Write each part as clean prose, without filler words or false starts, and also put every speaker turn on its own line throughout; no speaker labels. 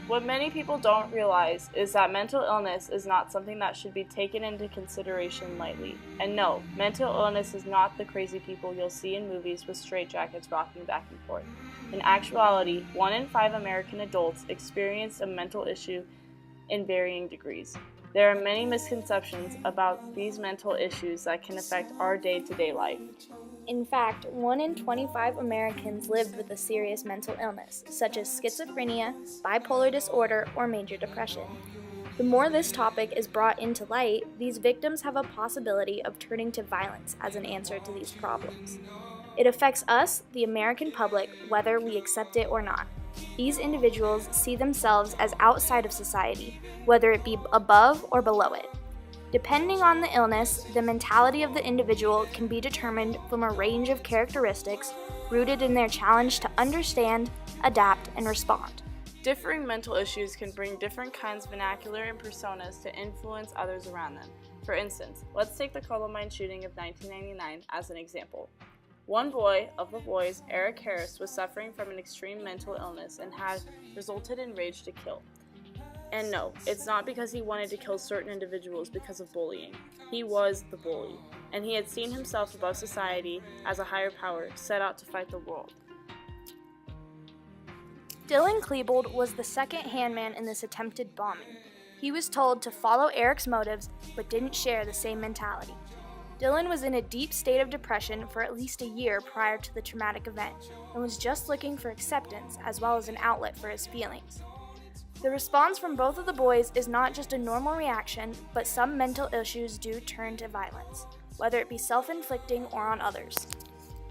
What many people don't realize is that mental illness is not something that should be taken into consideration lightly. And no, mental illness is not the crazy people you'll see in movies with straitjackets rocking back and forth. In actuality, 1 in 5 American adults experience a mental issue in varying degrees. There are many misconceptions about these mental issues that can affect our day-to-day life.
In fact, 1 in 25 Americans live with a serious mental illness, such as schizophrenia, bipolar disorder, or major depression. The more this topic is brought into light, these victims have a possibility of turning to violence as an answer to these problems. It affects us, the American public, whether we accept it or not. These individuals see themselves as outside of society, whether it be above or below it. Depending on the illness, the mentality of the individual can be determined from a range of characteristics rooted in their challenge to understand, adapt, and respond.
Differing mental issues can bring different kinds of vernacular and personas to influence others around them. For instance, let's take the Columbine shooting of 1999 as an example. One boy of the boys, Eric Harris, was suffering from an extreme mental illness and had resulted in rage to kill. And no, it's not because he wanted to kill certain individuals because of bullying. He was the bully, and he had seen himself above society as a higher power set out to fight the world.
Dylan Klebold was the second handman in this attempted bombing. He was told to follow Eric's motives, but didn't share the same mentality. Dylan was in a deep state of depression for at least a year prior to the traumatic event, and was just looking for acceptance as well as an outlet for his feelings. The response from both of the boys is not just a normal reaction, but some mental issues do turn to violence, whether it be self-inflicting or on others.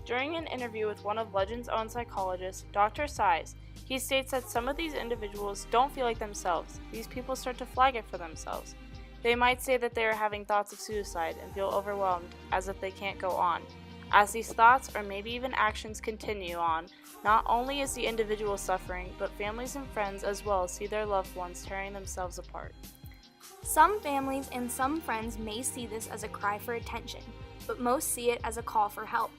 During an interview with one of Legend's own psychologists, Dr. Size, he states that some of these individuals don't feel like themselves. These people start to flag it for themselves. They might say that they are having thoughts of suicide and feel overwhelmed as if they can't go on. As these thoughts or maybe even actions continue on, not only is the individual suffering, but families and friends as well see their loved ones tearing themselves apart.
Some families and some friends may see this as a cry for attention, but most see it as a call for help.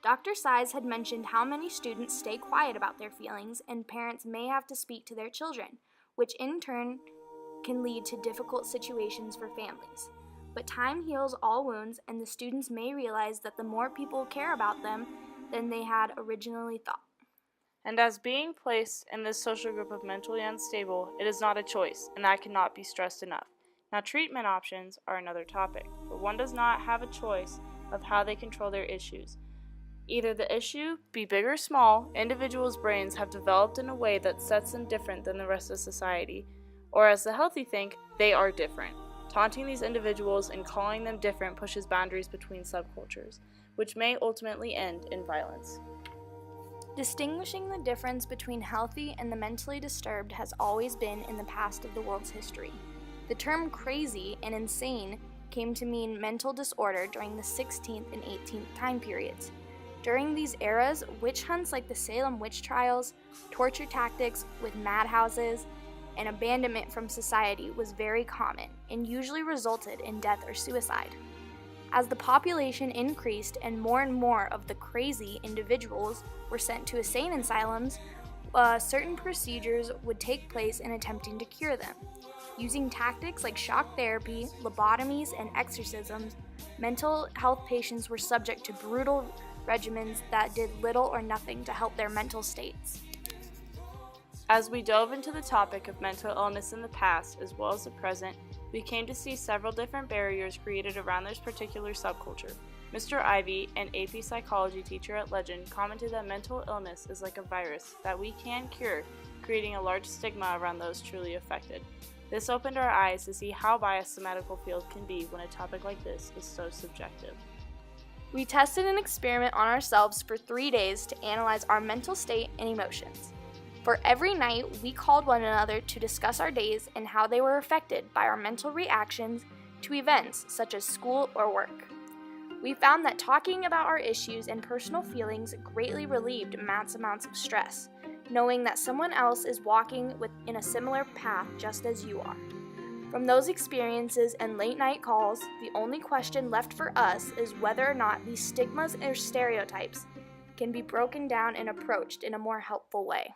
Dr. Size had mentioned how many students stay quiet about their feelings and parents may have to speak to their children, which in turn can lead to difficult situations for families. But time heals all wounds, and the students may realize that the more people care about them than they had originally thought.
And as being placed in this social group of mentally unstable, it is not a choice, and that cannot be stressed enough. Now, treatment options are another topic, but one does not have a choice of how they control their issues. Either the issue be big or small, individuals' brains have developed in a way that sets them different than the rest of society, or as the healthy think, they are different. Taunting these individuals and calling them different pushes boundaries between subcultures, which may ultimately end in violence.
Distinguishing the difference between healthy and the mentally disturbed has always been in the past of the world's history. The term crazy and insane came to mean mental disorder during the 16th and 18th time periods. During these eras, witch hunts like the Salem witch trials, torture tactics with madhouses, and abandonment from society was very common and usually resulted in death or suicide. As the population increased and more of the crazy individuals were sent to insane asylums, certain procedures would take place in attempting to cure them. Using tactics like shock therapy, lobotomies, and exorcisms, mental health patients were subject to brutal regimens that did little or nothing to help their mental states.
As we dove into the topic of mental illness in the past as well as the present, we came to see several different barriers created around this particular subculture. Mr. Ivy, an AP psychology teacher at Legend, commented that mental illness is like a virus that we can cure, creating a large stigma around those truly affected. This opened our eyes to see how biased the medical field can be when a topic like this is so subjective.
We tested an experiment on ourselves for 3 days to analyze our mental state and emotions. For every night, we called one another to discuss our days and how they were affected by our mental reactions to events such as school or work. We found that talking about our issues and personal feelings greatly relieved mass amounts of stress, knowing that someone else is walking in a similar path just as you are. From those experiences and late night calls, the only question left for us is whether or not these stigmas or stereotypes can be broken down and approached in a more helpful way.